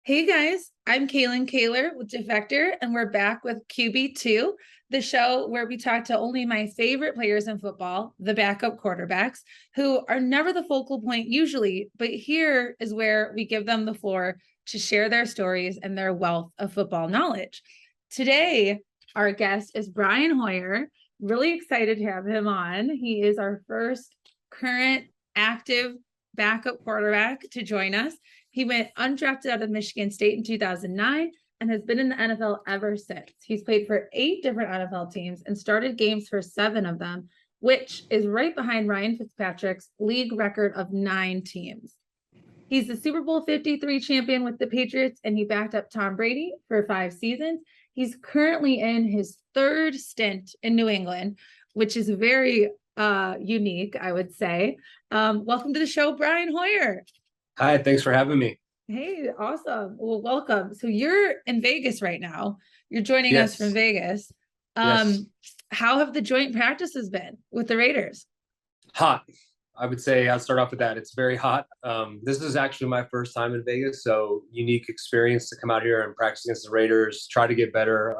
Hey guys, I'm Kalyn Kahler with Defector, and we're back with QB2, the show where we talk to only my favorite players in football, the backup quarterbacks, who are never the focal point usually, but here is where we give them the floor to share their stories and their wealth of football knowledge. Today, our guest is Brian Hoyer. Really excited to have him on. He is our first current active backup quarterback to join us. He went undrafted out of Michigan State in 2009 and has been in the NFL ever since. He's played for 8 different NFL teams and started games for 7 of them, which is right behind Ryan Fitzpatrick's league record of 9 teams. He's the Super Bowl 53 champion with the Patriots, and he backed up Tom Brady for 5 seasons. He's currently in his 3rd stint in New England, which is very unique, I would say. Welcome to the show, Brian Hoyer. Hi, thanks for having me. Hey, awesome. Well, welcome. So you're in Vegas right now. You're joining us from Yes. Vegas. Yes. How have the joint practices been with the Raiders? Hot. I would say I'll start off with that. It's very hot. This is actually my first time in Vegas, so unique experience to come out here and practice against the Raiders, try to get better.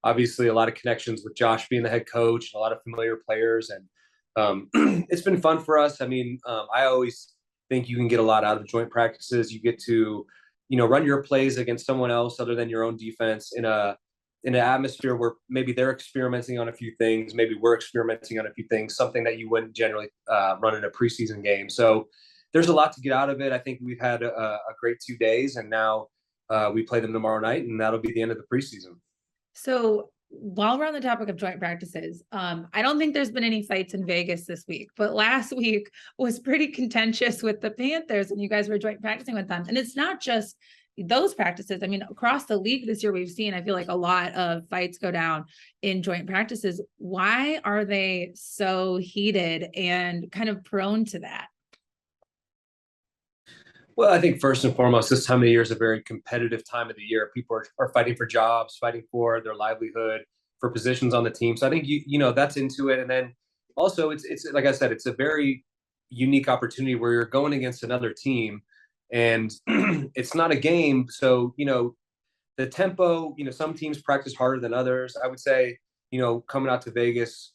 Obviously, a lot of connections with Josh being the head coach, a lot of familiar players, and it's been fun for us. I mean, I always think you can get a lot out of joint practices. You get to, run your plays against someone else other than your own defense in an atmosphere where maybe they're experimenting on a few things, maybe we're experimenting on a few things, something that you wouldn't generally run in a preseason game. So there's a lot to get out of it. I think we've had a great 2 days, and now we play them tomorrow night, and that'll be the end of the preseason. So while we're on the topic of joint practices, I don't think there's been any fights in Vegas this week, but last week was pretty contentious with the Panthers, and you guys were joint practicing with them. And it's not just those practices. I mean, across the league this year, we've seen, I feel like, a lot of fights go down in joint practices. Why are they so heated and kind of prone to that? Well, I think first and foremost, this time of the year is a very competitive time of the year. People are fighting for jobs, fighting for their livelihood, for positions on the team. So I think that's into it. And then also, it's like I said, it's a very unique opportunity where you're going against another team, and it's not a game. So the tempo. Some teams practice harder than others. I would say, coming out to Vegas,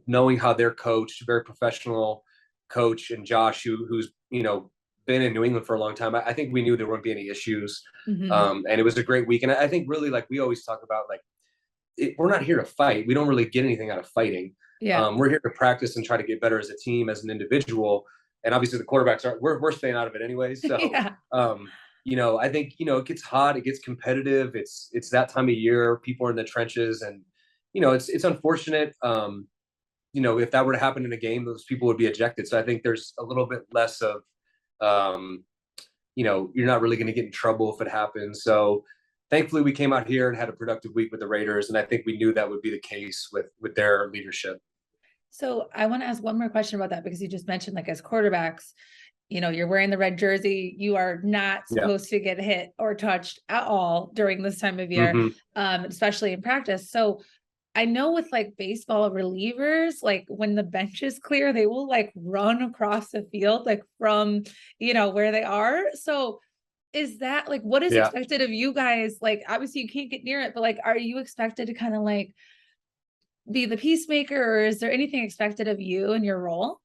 knowing how they're coached, very professional coach, and Josh, who's been in New England for a long time. I think we knew there wouldn't be any issues. And it was a great week. And I think really, like we always talk about, we're not here to fight. We don't really get anything out of fighting. Yeah. We're here to practice and try to get better as a team, as an individual. And obviously the quarterbacks we're staying out of it anyways. So, Yeah. I think, it gets hot, it gets competitive. It's that time of year, people are in the trenches, and, it's unfortunate. If that were to happen in a game, those people would be ejected. So I think there's a little bit less of, you're not really going to get in trouble if it happens. So thankfully we came out here and had a productive week with the Raiders. And I think we knew that would be the case with their leadership. So I want to ask one more question about that, because you just mentioned, like, as quarterbacks, you're wearing the red jersey. You are not Yeah. supposed to get hit or touched at all during this time of year, especially in practice. So I know with, like, baseball relievers, like, when the bench is clear, they will, like, run across the field, like, from, where they are. So is that, like, what is Yeah. expected of you guys? Like, obviously you can't get near it, but, like, are you expected to kind of, like, be the peacemaker, or is there anything expected of you in your role?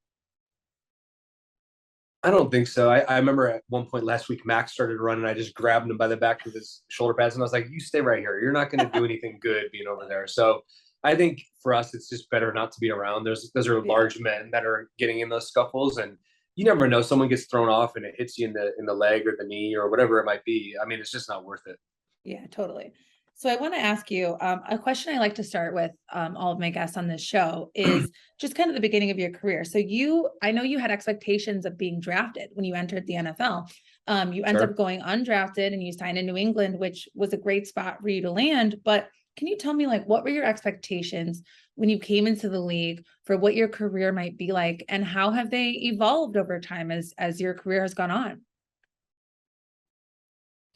I don't think so. I remember at one point last week, Max started running. I just grabbed him by the back of his shoulder pads, and I was like, "You stay right here. You're not going to do anything good being over there." So I think for us, it's just better not to be around. Those are Yeah. large men that are getting in those scuffles, and you never know. Someone gets thrown off and it hits you in the leg or the knee or whatever it might be. I mean, it's just not worth it. Yeah, totally. So I want to ask you a question I like to start with all of my guests on this show is just kind of the beginning of your career. So I know you had expectations of being drafted when you entered the NFL. You ended Sure. up going undrafted and you signed in New England, which was a great spot for you to land. But can you tell me, like, what were your expectations when you came into the league for what your career might be like, and how have they evolved over time as your career has gone on?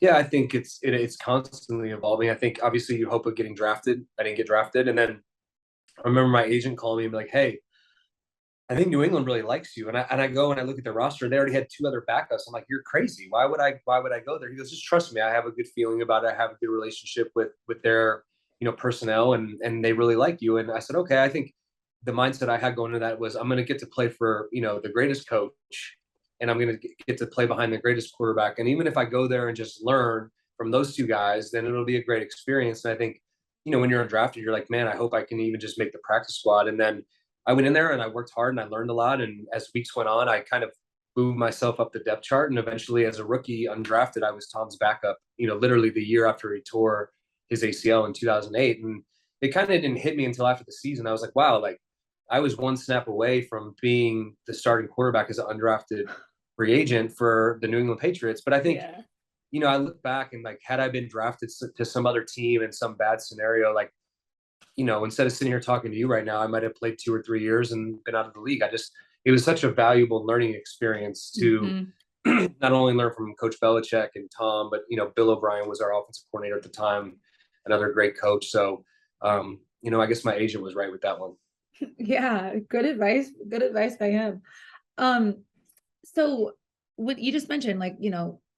Yeah, I think it's constantly evolving. I think obviously you hope of getting drafted. I didn't get drafted, and then I remember my agent calling me and be like, "Hey, I think New England really likes you. And I go and I look at the roster. They already had two other backups. I'm like, you're crazy. Why would I go there? He goes, just trust me. I have a good feeling about it. I have a good relationship with their, personnel, and they really like you. And I said, okay. I think the mindset I had going into that was I'm going to get to play for, the greatest coach, and I'm going to get to play behind the greatest quarterback. And even if I go there and just learn from those two guys, then it'll be a great experience. And I think, when you're undrafted, you're like, man, I hope I can even just make the practice squad. And then I went in there and I worked hard and I learned a lot. And as weeks went on, I kind of moved myself up the depth chart. And eventually, as a rookie, undrafted, I was Tom's backup, literally the year after he tore his ACL in 2008. And it kind of didn't hit me until after the season. I was like, wow, like I was one snap away from being the starting quarterback as an undrafted free agent for the New England Patriots. But I think, Yeah. I look back and like, had I been drafted to some other team in some bad scenario, like, instead of sitting here talking to you right now, I might have played 2 or 3 years and been out of the league. It was such a valuable learning experience to not only learn from Coach Belichick and Tom, but, Bill O'Brien was our offensive coordinator at the time, another great coach. So, I guess my agent was right with that one. Yeah, good advice. Good advice by him. Um, so what you just mentioned, like,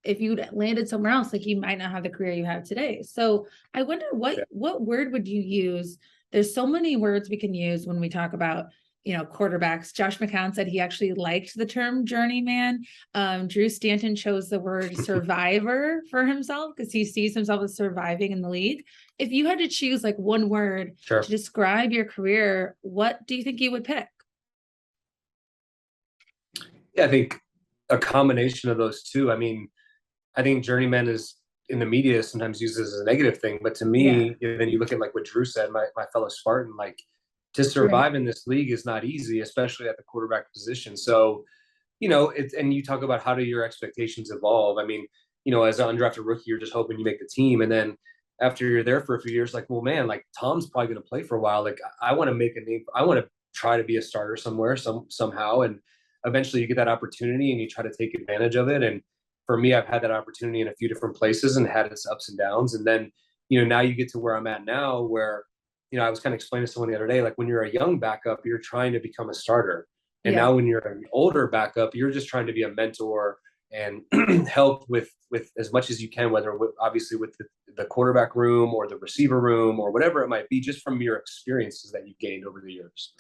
if you'd landed somewhere else, like you might not have the career you have today. So I wonder what word would you use? There's so many words we can use when we talk about, quarterbacks. Josh McCown said he actually liked the term journeyman. Drew Stanton chose the word survivor for himself because he sees himself as surviving in the league. If you had to choose like one word Sure. to describe your career, what do you think you would pick? Yeah, I think a combination of those two. I mean, I think journeyman is in the media sometimes used as a negative thing, but to me, then you look at like what Drew said, my fellow Spartan, like to survive in this league is not easy, especially at the quarterback position. So, and you talk about how do your expectations evolve. I mean, as an undrafted rookie, you're just hoping you make the team, and then after you're there for a few years, like, well, man, like Tom's probably going to play for a while. Like, I want to make a name. I want to try to be a starter somewhere, somehow, and eventually you get that opportunity and you try to take advantage of it. And for me, I've had that opportunity in a few different places and had its ups and downs. And then, now you get to where I'm at now, where, I was kind of explaining to someone the other day, like when you're a young backup, you're trying to become a starter. And now when you're an older backup, you're just trying to be a mentor and help with as much as you can, whether obviously with the quarterback room or the receiver room or whatever it might be, just from your experiences that you've gained over the years.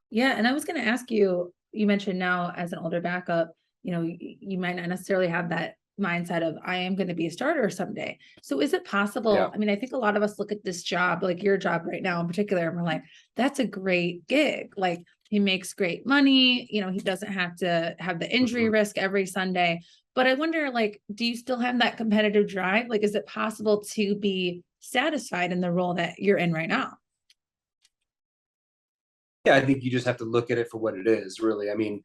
Yeah. And I was going to ask you, you mentioned now as an older backup, you might not necessarily have that mindset of I am going to be a starter someday. So is it possible? Yeah. I mean, I think a lot of us look at this job, like your job right now in particular, and we're like, that's a great gig. Like he makes great money. He doesn't have to have the injury risk every Sunday. But I wonder, like, do you still have that competitive drive? Like, is it possible to be satisfied in the role that you're in right now? Yeah, I think you just have to look at it for what it is, really. I mean,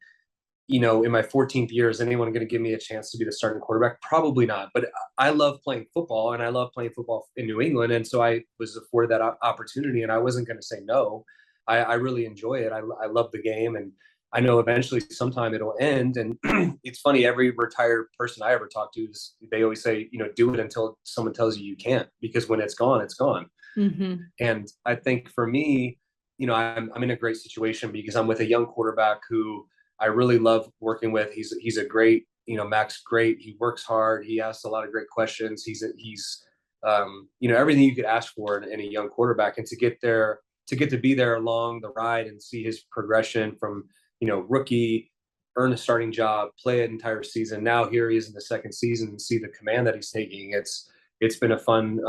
in my 14th year, is anyone going to give me a chance to be the starting quarterback? Probably not. But I love playing football, and I love playing football in New England. And so I was afforded that opportunity, and I wasn't going to say no. I really enjoy it. I love the game, and I know eventually sometime it'll end. And it's funny, every retired person I ever talk to, they always say, do it until someone tells you you can't, because when it's gone, it's gone. And I think for me, I'm in a great situation because I'm with a young quarterback who I really love working with. He's a great, Mac's great. He works hard. He asks a lot of great questions. He's everything you could ask for in a young quarterback. And to get to be there along the ride and see his progression from, rookie, earn a starting job, play an entire season. Now here he is in the second season and see the command that he's taking. It's been a fun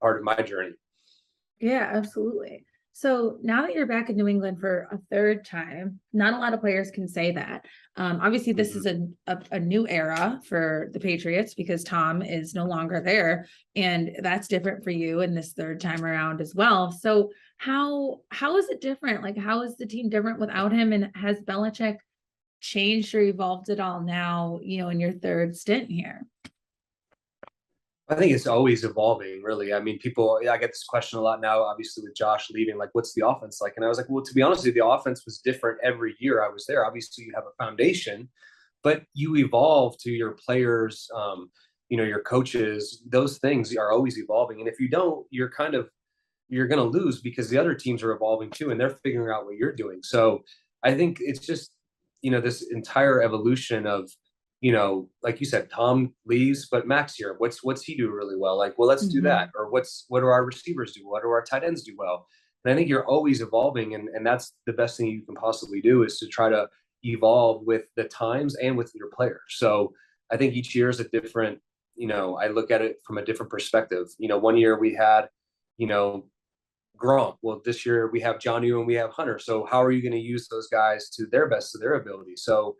part of my journey. Yeah, absolutely. So now that you're back in New England for a third time, not a lot of players can say that. Obviously, this is a new era for the Patriots because Tom is no longer there, and that's different for you in this third time around as well. So how is it different? Like, how is the team different without him? And has Belichick changed or evolved at all now, in your third stint here? I think it's always evolving, really. I mean, I get this question a lot now, obviously, with Josh leaving, like, what's the offense like? And I was like, well, to be honest with you, the offense was different every year I was there. Obviously, you have a foundation, but you evolve to your players, your coaches. Those things are always evolving. And if you don't, you're going to lose because the other teams are evolving too, and they're figuring out what you're doing. So I think it's just this entire evolution of, like you said, Tom leaves, but Max here, what's he do really well? Like, well, let's do Mm-hmm. that. Or what do our receivers do? What do our tight ends do well? And I think you're always evolving, and that's the best thing you can possibly do, is to try to evolve with the times and with your players. So I think each year is a different, I look at it from a different perspective. One year we had, Gronk. Well, this year we have Johnny and we have Hunter. So how are you going to use those guys to their best of their ability? So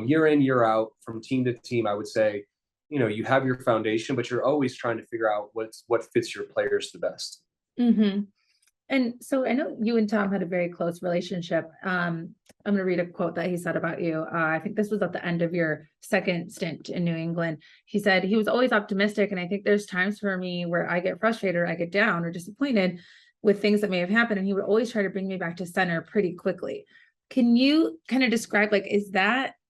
year in, year out, from team to team, I would say, you have your foundation, but you're always trying to figure out what fits your players the best. Mm-hmm. And so I know you and Tom had a very close relationship. I'm going to read a quote that he said about you. I think this was at the end of your second stint in New England. He said he was always optimistic. And I think there's times for me where I get frustrated or I get down or disappointed with things that may have happened. And he would always try to bring me back to center pretty quickly. Can you kind of describe, like,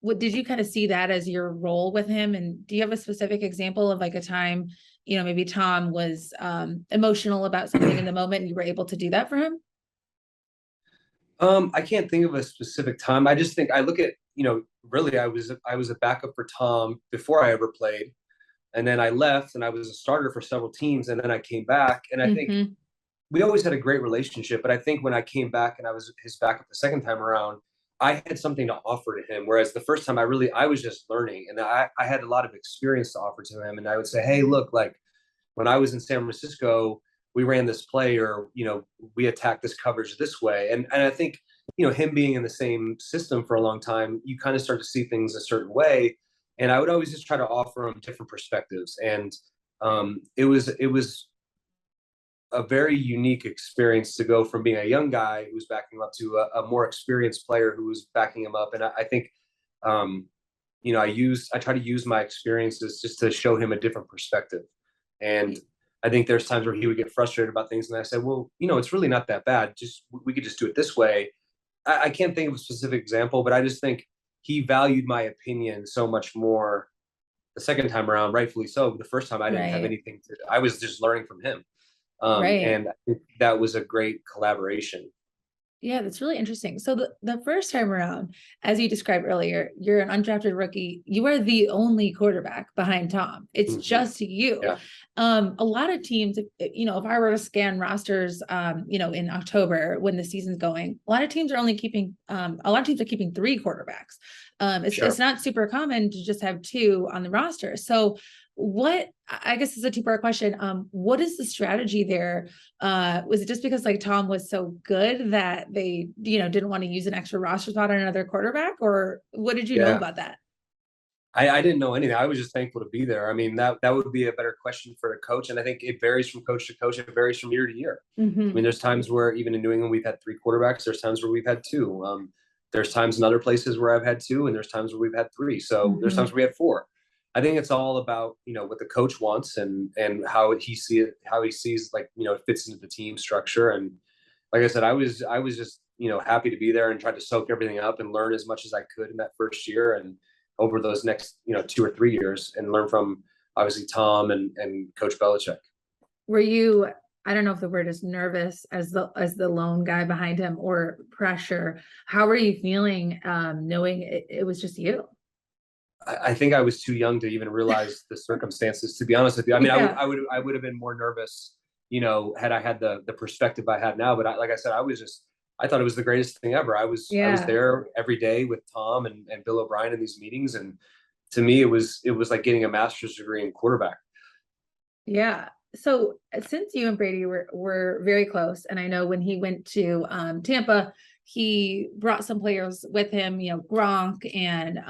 what did you kind of see that as your role with him? And do you have a specific example of like a time, maybe Tom was emotional about something in the moment and you were able to do that for him? I can't think of a specific time. I just think I look at, really I was a backup for Tom before I ever played. And then I left and I was a starter for several teams. And then I came back, and I think we always had a great relationship. But I think when I came back and I was his backup the second time around, I had something to offer to him. Whereas the first time I was just learning, and I had a lot of experience to offer to him. And I would say, hey, look, like when I was in San Francisco, we ran this play, or, we attacked this coverage this way. And I think, him being in the same system for a long time, you kind of start to see things a certain way. And I would always just try to offer him different perspectives. And it was a very unique experience to go from being a young guy who's backing him up to a more experienced player who was backing him up. And I think, I try to use my experiences just to show him a different perspective. And I think there's times where he would get frustrated about things. And I said, well, it's really not that bad. We could just do it this way. I can't think of a specific example, but I just think he valued my opinion so much more the second time around, rightfully so. The first time I didn't have anything I was just learning from him. And I think that was a great collaboration. Yeah, that's really interesting. So the first time around, as you described earlier, you're an undrafted rookie. You are the only quarterback behind Tom. It's just you. Yeah. A lot of teams, if I were to scan rosters, in October when the season's going, a lot of teams are keeping 3 quarterbacks. It's not super common to just have 2 on the roster. So I guess it's a 2-part question. What is the strategy there? Was it just because like Tom was so good that they, didn't want to use an extra roster spot on another quarterback, or what did you know about that? I didn't know anything. I was just thankful to be there. I mean, that would be a better question for a coach. And I think it varies from coach to coach. It varies from year to year. I mean, there's times where even in New England, we've had 3 quarterbacks. There's times where we've had 2. There's times in other places where I've had 2, and there's times where we've had 3. So there's times where we had 4. I think it's all about, what the coach wants and how he sees like, it fits into the team structure. And like I said, I was just, happy to be there and tried to soak everything up and learn as much as I could in that first year and over those next, 2 or 3 years, and learn from obviously Tom and Coach Belichick. Were you, I don't know if the word is nervous as the lone guy behind him, or pressure? How were you feeling knowing it was just you? I think I was too young to even realize the circumstances, to be honest with you. I mean, I would have been more nervous, had I had the perspective I had now. But like I said, I thought it was the greatest thing ever. I was there every day with Tom and Bill O'Brien in these meetings. And to me, it was like getting a master's degree in quarterback. Yeah. So since you and Brady were very close, and I know when he went to Tampa, he brought some players with him, Gronk, and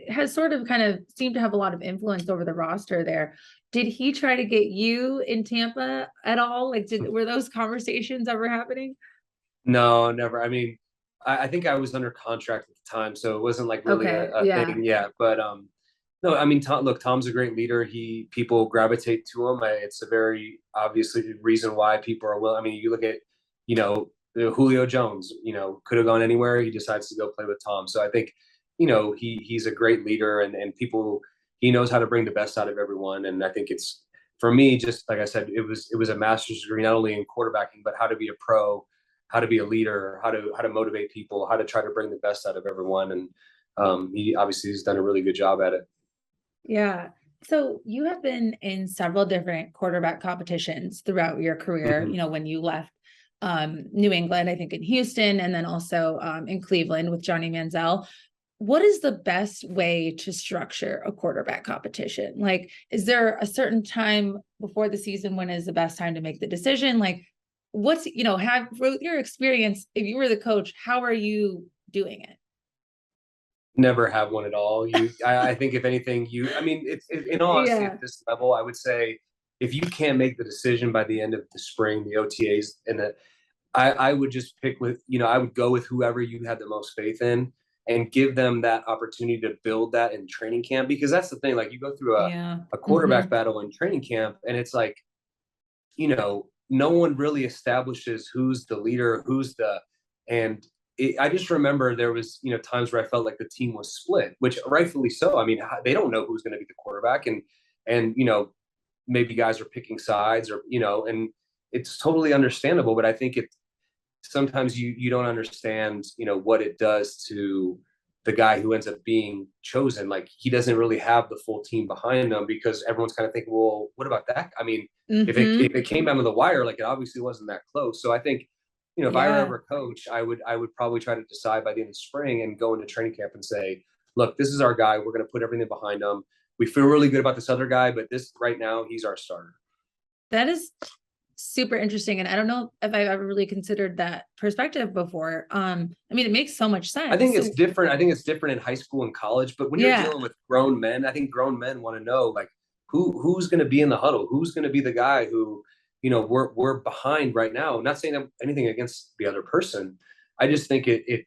has sort of kind of seemed to have a lot of influence over the roster there. Did he try to get you in Tampa at all? Like, were those conversations ever happening? No, never. I mean, I think I was under contract at the time, so it wasn't like really a thing. Yeah. But no, I mean, Tom's a great leader. People gravitate to him. It's a very obviously reason why people are willing. I mean, you look at, Julio Jones, could have gone anywhere. He decides to go play with Tom. So I think, he's a great leader, and he knows how to bring the best out of everyone. And I think it's, for me, just like I said, it was a master's degree, not only in quarterbacking, but how to be a pro, how to be a leader, how to motivate people, how to try to bring the best out of everyone. And He obviously has done a really good job at it. Yeah. So you have been in several different quarterback competitions throughout your career, Mhm. when you left New England, I think in Houston, and then also in Cleveland with Johnny Manziel. What is the best way to structure a quarterback competition? Like, is there a certain time before the season when is the best time to make the decision? Like, what's, have with your experience, if you were the coach, how are you doing it? Never have one at all. I think if anything, I mean, in all honesty, at Yeah. this level, I would say if you can't make the decision by the end of the spring, the OTAs, I would just pick I would go with whoever you had the most faith in and give them that opportunity to build that in training camp. Because that's the thing, like you go through Yeah. a quarterback battle in training camp, and it's like, no one really establishes who's the leader, and I just remember there was, times where I felt like the team was split, which rightfully so. I mean, they don't know who's going to be the quarterback, and maybe guys are picking sides, or and it's totally understandable. But I think sometimes you don't understand, what it does to the guy who ends up being chosen. Like, he doesn't really have the full team behind him, because everyone's kind of thinking, well, what about that? I mean, if Mm-hmm. it came down to the wire, like, it obviously wasn't that close. So I think, if I were Yeah. ever a coach, I would probably try to decide by the end of spring and go into training camp and say, look, this is our guy. We're going to put everything behind him. We feel really good about this other guy, but this right now, he's our starter. That is super interesting. And I don't know if I've ever really considered that perspective before. I mean, it makes so much I sense. think it's So different. I think it's different in high school and college. But when you're yeah, dealing with grown men, I think grown men want to know, like, who's going to be in the huddle, who's going to be the guy who, we're behind right now. I'm not saying anything against the other person. I just think it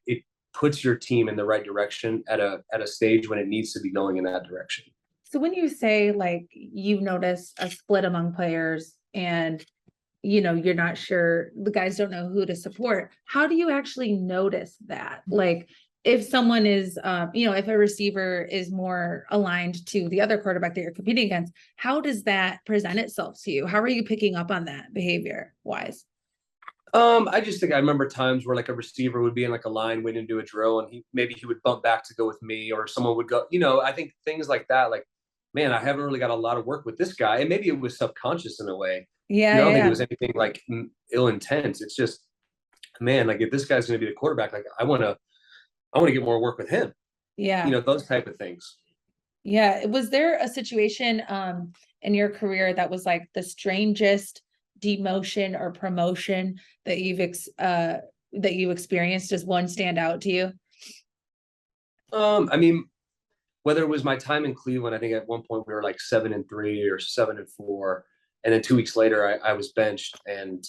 puts your team in the right direction at a stage when it needs to be going in that direction. so when you say like you've noticed a split among players and you're not sure, the guys don't know who to support, how do you actually notice that? Like, if someone is if a receiver is more aligned to the other quarterback that you're competing against, how does that present itself to you? How are you picking up on that behavior wise? I just think I remember times where, like, a receiver would be in like a line waiting to do a drill, and he would bump back to go with me, or someone would go. I think things like that, like, man, I haven't really got a lot of work with this guy, and maybe it was subconscious in a way. Yeah, I don't think it yeah, was anything like ill intent. It's just, man, like, if this guy's going to be the quarterback, like, I want to get more work with him. yeah. Those type of things. Yeah. Was there a situation in your career that was like the strangest demotion or promotion that that you experienced? Does one stand out to you? I mean, whether it was my time in Cleveland, I think at one point we were like 7-3 or 7-4, and then 2 weeks later I was benched, and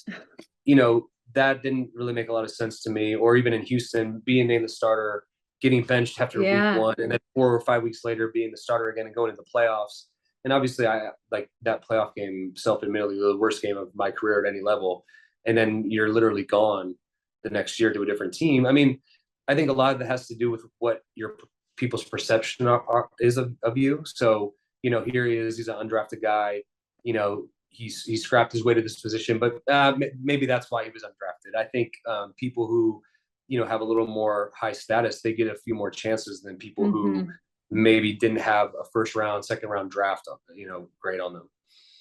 that didn't really make a lot of sense to me. Or even in Houston, being named the starter, getting benched after week Yeah. one, and then 4 or 5 weeks later being the starter again and going into the playoffs. And obviously, I like that playoff game, self-admittedly, the worst game of my career at any level. And then you're literally gone the next year to a different team. I mean, I think a lot of that has to do with what your people's perception is of you. So, here he is, he's an undrafted guy. He's scrapped his way to this position, but maybe that's why he was undrafted. I think people who have a little more high status, they get a few more chances than people who Hmm. maybe didn't have a first round, second round draft, grade on them.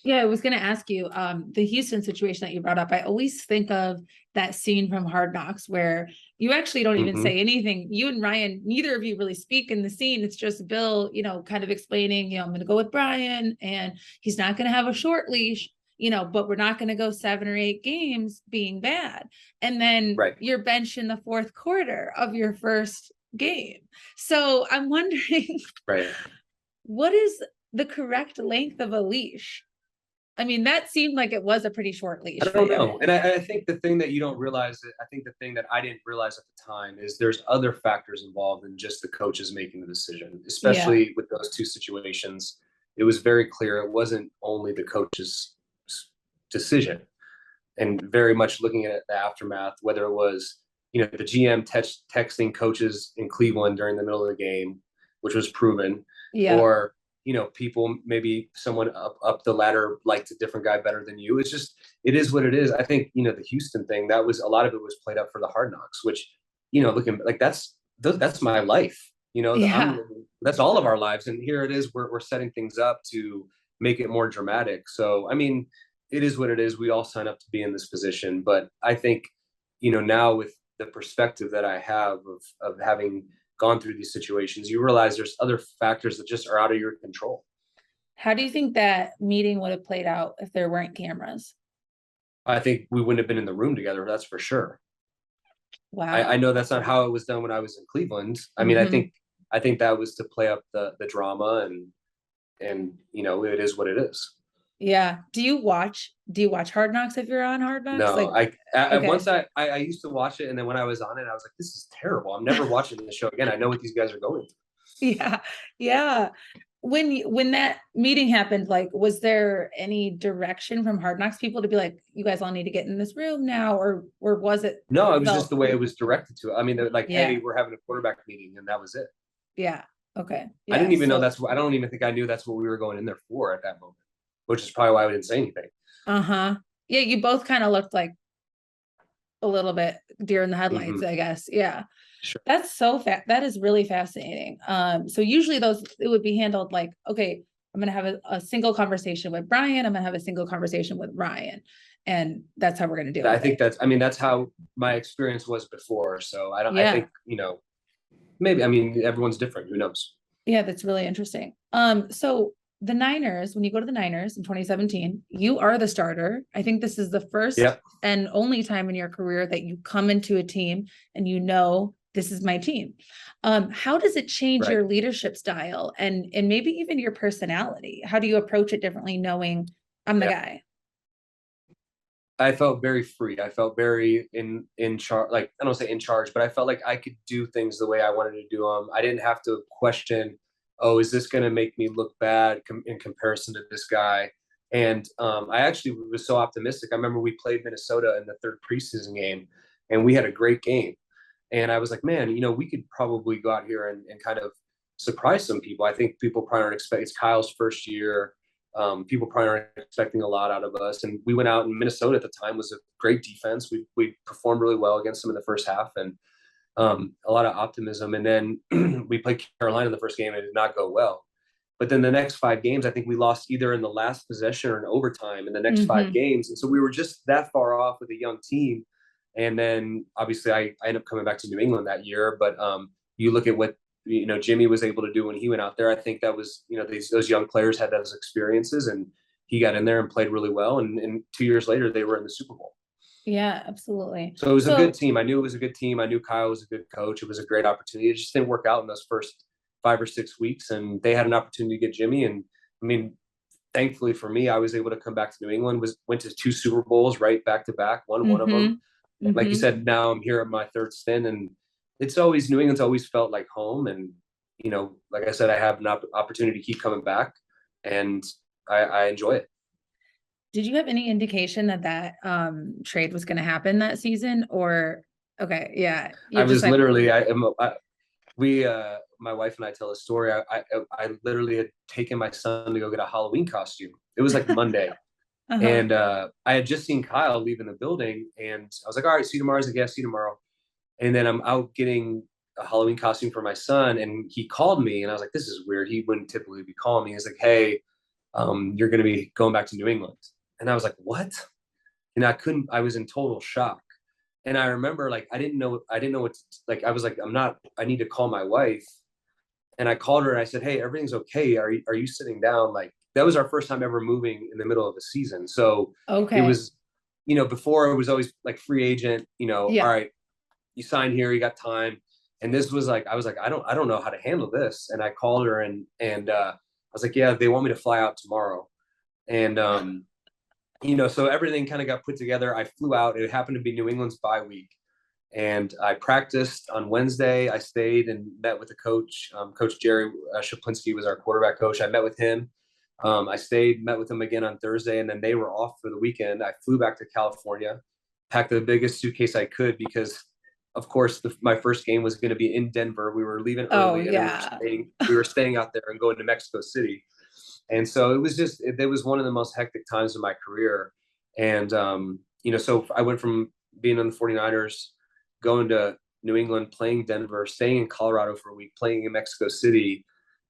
Yeah, I was going to ask you, the Houston situation that you brought up. I always think of that scene from Hard Knocks where you actually don't even Mm-hmm. say anything. You and Ryan, neither of you really speak in the scene. It's just Bill, kind of explaining, I'm going to go with Brian and he's not going to have a short leash, but we're not going to go 7 or 8 games being bad. And then Right. you're benched in the fourth quarter of your first game. So I'm wondering, Right. what is the correct length of a leash? I mean, that seemed like it was a pretty short I leash for don't you. know. And I think the thing that you don't realize, I think the thing that I didn't realize at the time is there's other factors involved than just the coaches making the decision, Yeah. especially with those two situations. It was very clear it wasn't only the coach's decision, and very much looking at the aftermath, whether it was, the GM texting coaches in Cleveland during the middle of the game, which was proven, Yeah. or people, maybe someone up the ladder liked a different guy better than you. It's just, it is what it is. I think the Houston thing, that was a lot of it was played up for the Hard Knocks, which looking like that's my life. Yeah. That's all of our lives. And here it is, we're setting things up to make it more dramatic. So, I mean, it is what it is. We all sign up to be in this position. But I think, now with the perspective that I have of having gone through these situations, you realize there's other factors that just are out of your control. How do you think that meeting would have played out if there weren't cameras? I think we wouldn't have been in the room together. That's for sure. I Wow. know that's not how it was done when I was in Cleveland. I mean, Hmm. I think that was to play up the drama and it is what it is. Yeah. Do you watch Hard Knocks if you're on Hard Knocks? No, Like, I okay. once I used to watch it, and then when I was on it, I was like, this is terrible. I'm never watching this show again. I know what these guys are going through. Yeah. Yeah. When that meeting happened, like, was there any direction from Hard Knocks people to be like, you guys all need to get in this room now, or was it No, it was just felt? the way it was directed to it. I mean, they're like, hey, Yeah. we're having a quarterback meeting, and that was it. Yeah. Okay. I Yeah. didn't even know So, I don't even think I knew that's what we were going in there for at that moment, which is probably why we didn't say anything. uh-huh. Yeah, you both kind of looked like a little bit deer in the headlights, Hmm. I guess. Yeah. Sure. That's so that is really fascinating. So usually those it would be handled like, okay, I'm gonna have a single conversation with Brian, I'm gonna have a single conversation with Ryan, and that's how we're gonna deal I with it. think I mean, that's how my experience was before. So I Yeah. think, maybe, I mean, everyone's different. Who knows? Yeah, that's really interesting. So the Niners, when you go to the Niners in 2017, you are the starter. I think this is the first Yep. and only time in your career that you come into a team and this is my team. How does it change Right. your leadership style and maybe even your personality? How do you approach it differently knowing I'm the Yeah. guy? I felt very free. I felt very in charge. Like, I don't say in charge, but I felt like I could do things the way I wanted to do them. I didn't have to question, oh, is this going to make me look bad in comparison to this guy? And I actually was so optimistic. I remember we played Minnesota in the third preseason game, and we had a great game. And I was like, man, we could probably go out here and kind of surprise some people. I think people probably aren't expecting, it's Kyle's first year. People probably aren't expecting a lot out of us. And we went out, and Minnesota at the time was a great defense. We performed really well against them in the first half, and a lot of optimism. And then we played Carolina in the first game, and it did not go well. But then the next 5 games, I think we lost either in the last possession or in overtime in the next five Mm-hmm. games. And so we were just that far off with a young team. And then obviously I ended up coming back to New England that year. But you look at what Jimmy was able to do when he went out there. I think that was those young players had those experiences, and he got in there and played really well. And 2 years later, they were in the Super Bowl. Yeah, absolutely. So it was a good So team. I knew it was a good team. I knew Kyle was a good coach. It was a great opportunity. It just didn't work out in those first 5 or 6 weeks, and they had an opportunity to get Jimmy. And I mean, thankfully for me, I was able to come back to New England. Went to 2 Super Bowls right back to back. Won one of them. mm-hmm. And like you Mm-hmm. said, now I'm here at my third stint, and it's always New England's always felt like home. And like I said, I have an opportunity to keep coming back, and I enjoy it. Did you have any indication that trade was going to happen that season? Or okay, yeah, I you're just was like, literally I am we my wife and I tell a story. I literally had taken my son to go get a Halloween costume. It was like Monday, uh-huh. and I had just seen Kyle leaving the building, and I was like, all right, see you tomorrow. I was like, yeah, see you tomorrow. And then I'm out getting a Halloween costume for my son, and he called me, and I was like, this is weird. He wouldn't typically be calling me. He's like, hey, you're going to be going back to New England. And I was like, what? And I was in total shock. And I remember, like, I didn't know what to, like, I was like, I need to call my wife. And I called her and I said, hey, everything's okay. Are you sitting down? Like, that was our first time ever moving in the middle of the season. So it Okay. was, before it was always like free agent, all Yeah. right, you sign here, you got time. And this was like, I was like, I don't know how to handle this. And I called her and I was like, yeah, they want me to fly out tomorrow. And so everything kind of got put together. I flew out. It happened to be New England's bye week, and I practiced on Wednesday. I stayed and met with the coach. Coach Jerry Shaplinski was our quarterback coach. I met with him. I stayed, met with him again on Thursday, and then they were off for the weekend. I flew back to California, packed the biggest suitcase I could because, of course, my first game was going to be in Denver. We were leaving Oh, early, and then yeah. we were staying out there and going to Mexico City. And so it was one of the most hectic times of my career. And, so I went from being on the 49ers, going to New England, playing Denver, staying in Colorado for a week, playing in Mexico City,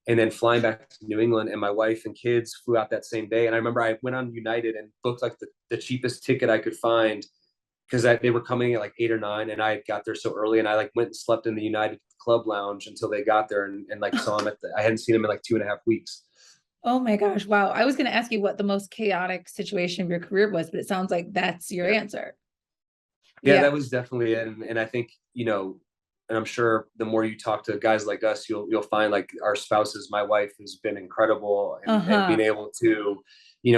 and then flying back to New England. And my wife and kids flew out that same day. And I remember I went on United and booked like the cheapest ticket I could find, because they were coming at like 8 or 9, and I got there so early, and I like went and slept in the United Club lounge until they got there, and like saw them I hadn't seen them in like 2.5 weeks. Oh my gosh. Wow. I was going to ask you what the most chaotic situation of your career was, but it sounds like that's your Yeah. answer. Yeah, Yeah. that was definitely it. And I think, and I'm sure the more you talk to guys like us, you'll find like our spouses, my wife has been incredible, and being Uh-huh. able to,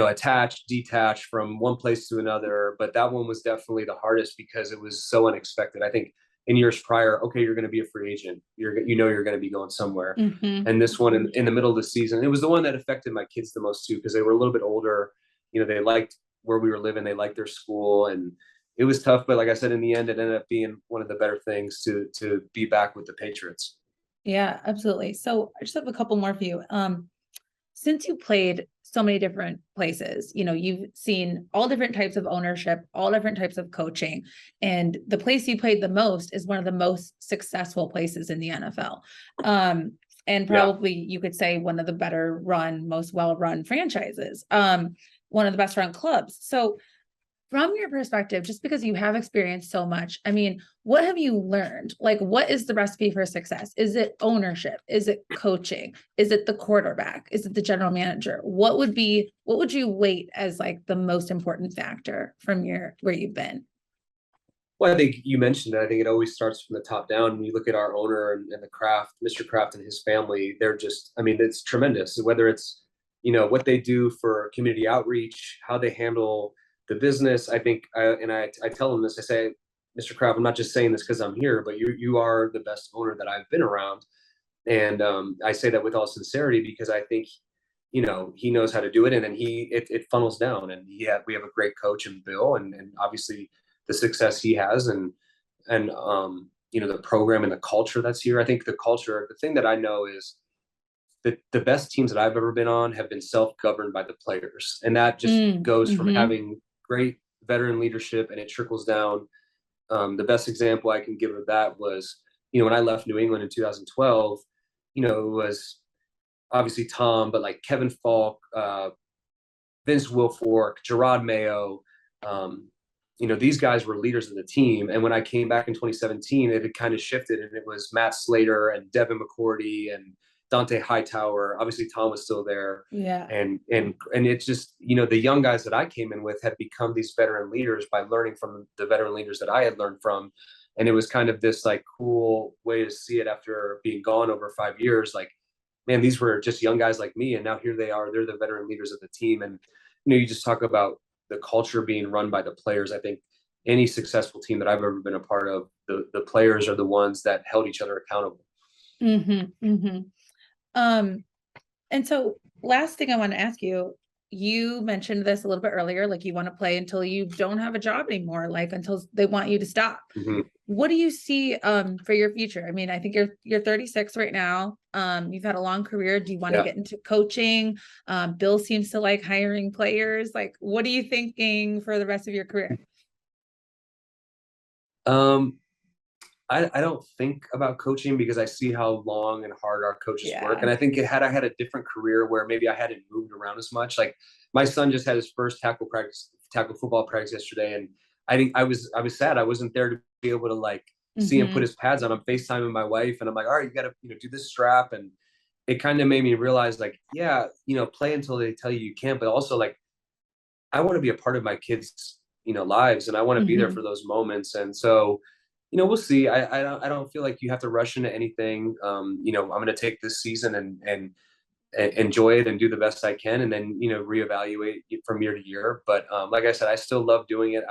attach, detach from one place to another. But that one was definitely the hardest because it was so unexpected. I think in years prior, okay, you're going to be a free agent. You're going to be going somewhere. Mm-hmm. And this one in the middle of the season, it was the one that affected my kids the most too, because they were a little bit older. They liked where we were living. They liked their school, and it was tough, but like I said, in the end, it ended up being one of the better things to be back with the Patriots. Yeah, absolutely. So I just have a couple more for you. Since you played so many different places, you've seen all different types of ownership, all different types of coaching, and the place you played the most is one of the most successful places in the NFL. And Yeah. probably you could say one of the better run, most well-run franchises, one of the best run clubs. So from your perspective, just because you have experienced so much, I mean, what have you learned? Like, what is the recipe for success? Is it ownership? Is it coaching? Is it the quarterback? Is it the general manager? What would you weight as like the most important factor from where you've been? Well, I think you mentioned it. I think it always starts from the top down. When you look at our owner and the Kraft, Mr. Kraft and his family, they're just, I mean, it's tremendous. Whether it's, what they do for community outreach, how they handle the business. I think, I tell them this, I say, Mr. Kraft, I'm not just saying this because I'm here, but you are the best owner that I've been around. And I say that with all sincerity because I think, he knows how to do it, and then it funnels down, and we have a great coach in Bill, and obviously the success he has, and the program and the culture that's here. I think the thing that I know is that the best teams that I've ever been on have been self-governed by the players, and that just goes from Mm-hmm. having great veteran leadership, and it trickles down. The best example I can give of that was, when I left New England in 2012, it was obviously Tom, but like Kevin Falk, Vince Wilfork, Gerard Mayo, these guys were leaders of the team. And when I came back in 2017, it had kind of shifted, and it was Matt Slater and Devin McCourty and Dante Hightower. Obviously, Tom was still there, Yeah. and it's just, the young guys that I came in with had become these veteran leaders by learning from the veteran leaders that I had learned from. And it was kind of this like cool way to see it after being gone over 5 years. Like, man, these were just young guys like me, and now here they are. They're the veteran leaders of the team, and you just talk about the culture being run by the players. I think any successful team that I've ever been a part of, the players are the ones that held each other accountable. Mm-hmm. Mm-hmm. And so last thing I want to ask you, you mentioned this a little bit earlier, like you want to play until you don't have a job anymore, like until they want you to stop. Mm-hmm. What do you see for your future? I mean, I think you're 36 right now. You've had a long career. Do you want to get into coaching? Bill seems to like hiring players. Like, what are you thinking for the rest of your career? I don't think about coaching because I see how long and hard our coaches work. Yeah. And I think had I had a different career where maybe I hadn't moved around as much, like my son just had his first tackle football practice yesterday. And I think I was sad. I wasn't there to be able to like see him put Mm-hmm. his pads on. I'm FaceTiming my wife, and I'm like, all right, you got to, do this strap. And it kind of made me realize like, yeah, play until they tell you can't, but also like, I want to be a part of my kids, lives, and I want to be there Mm-hmm. for those moments. And so, we'll see. I don't feel like you have to rush into anything. I'm going to take this season and enjoy it and do the best I can, and then reevaluate from year to year. But like I said, I still love doing it.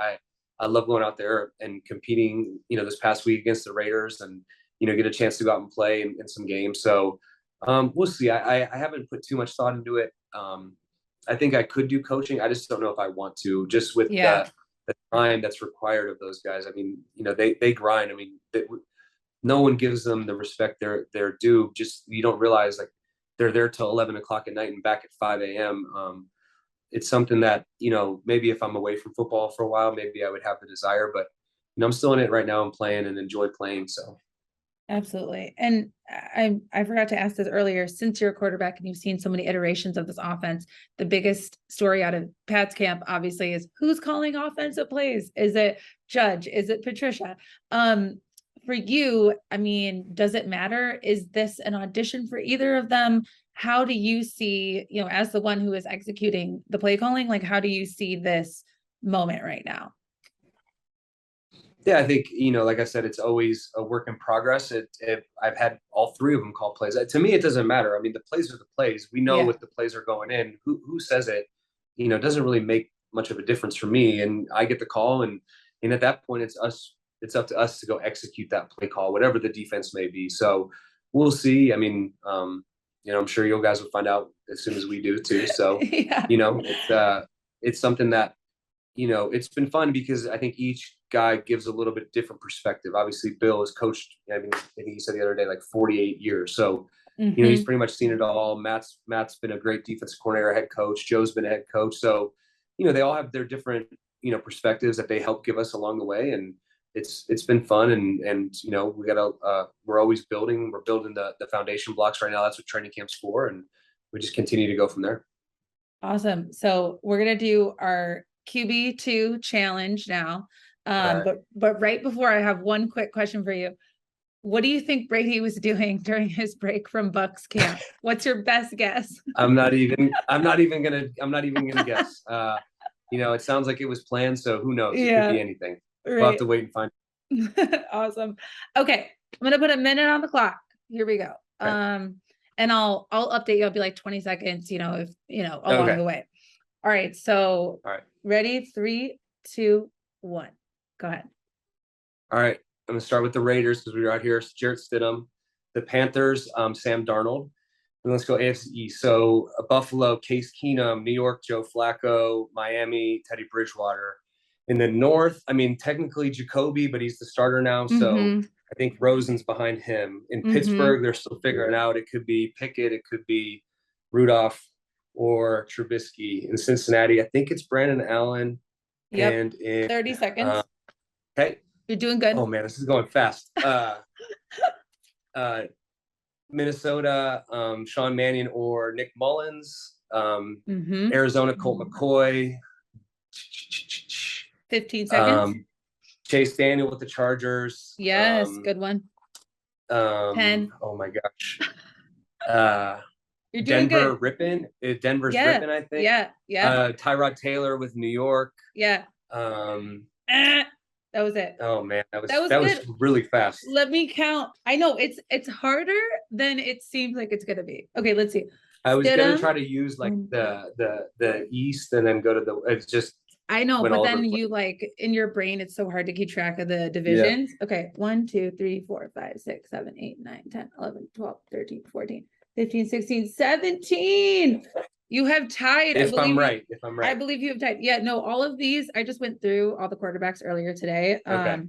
I love going out there and competing. This past week against the Raiders, and get a chance to go out and play in some games. So we'll see. I haven't put too much thought into it. I think I could do coaching. I just don't know if I want to, just with Yeah. the time that's required of those guys. I mean, they grind. I mean, no one gives them the respect they're due. Just, you don't realize like they're there till 11 o'clock at night and back at 5 a.m. It's something that, maybe if I'm away from football for a while, maybe I would have the desire, but I'm still in it right now. I'm playing and enjoy playing. So Absolutely. And I forgot to ask this earlier, since you're a quarterback and you've seen so many iterations of this offense, the biggest story out of Pat's camp obviously is who's calling offensive plays? Is it Judge? Is it Patricia? For you, I mean, does it matter? Is this an audition for either of them? How do you see, as the one who is executing the play calling, like how do you see this moment right now? yeah, I think, like I said, it's always a work in progress. I've had all three of them call plays. To me, it doesn't matter. I mean, the plays are the plays. We know Yeah. what the plays are going in. Who says it? It doesn't really make much of a difference for me. And I get the call, and at that point, it's us. It's up to us to go execute that play call, whatever the defense may be. So we'll see. I mean, I'm sure you guys will find out as soon as we do too. So, Yeah. It's something that it's been fun because I think each guy gives a little bit different perspective. Obviously, Bill has coached, I think he said the other day, like 48 years. So, he's pretty much seen it all. Matt's been a great defensive coordinator, head coach. Joe's been a head coach. So, they all have their different, perspectives that they help give us along the way. And it's been fun. And we're always building. We're building the foundation blocks right now. That's what training camp's for. And we just continue to go from there. Awesome. So we're going to do our QB2 challenge now. Right. But right before, I have one quick question for you. What do you think Brady was doing during his break from Bucks camp? What's your best guess? I'm not even gonna guess. It sounds like it was planned, so who knows? It could be anything. Right. We'll have to wait and find. Awesome. Okay, I'm gonna put a minute on the clock. Here we go. Okay. And I'll update you. I'll be like 20 seconds, if along the way. All right. So ready? 3, 2, 1. Go ahead. All right. I'm gonna start with the Raiders because we were out here. Jarrett Stidham. The Panthers, Sam Darnold. And let's go AFC East. So Buffalo, Case Keenum. New York, Joe Flacco. Miami, Teddy Bridgewater. In the North, I mean, technically Jacoby, but he's the starter now. So I think Rosen's behind him. In Pittsburgh, they're still figuring out. It could be Pickett. It could be Rudolph or Trubisky. In Cincinnati, I think it's Brandon Allen. Yep. And in 30 seconds. Okay. You're doing good. Oh man, this is going fast. Minnesota, Sean Mannion or Nick Mullins. Arizona, Colt McCoy. 15 seconds. Chase Daniel with the Chargers. Yes, good one. 10. Oh my gosh. You're doing Denver good. Rippin. Denver's Rippin, I think. Yeah. Tyrod Taylor with New York. Yeah. That was it. Oh man, that was really fast. Let me count. I know it's harder than it seems like it's gonna be. Okay, let's see. I was gonna try to use like the East and then go to the. It's just. I know, but then you in your brain, it's so hard to keep track of the divisions. Yeah. Okay, 1, 2, 3, 4, 5, 6, 7, 8, 9, 10, 11, 12, 13, 14, 15, 16, 17. You have tied. If I'm right. I believe you have tied. Yeah, no, all of these, I just went through all the quarterbacks earlier today. Okay.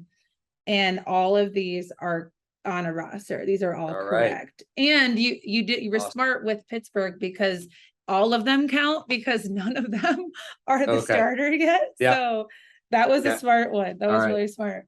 And all of these are on a roster. These are all correct. Right. And you were smart with Pittsburgh because all of them count because none of them are the starter yet. Yeah. So that was a smart one. That was really smart.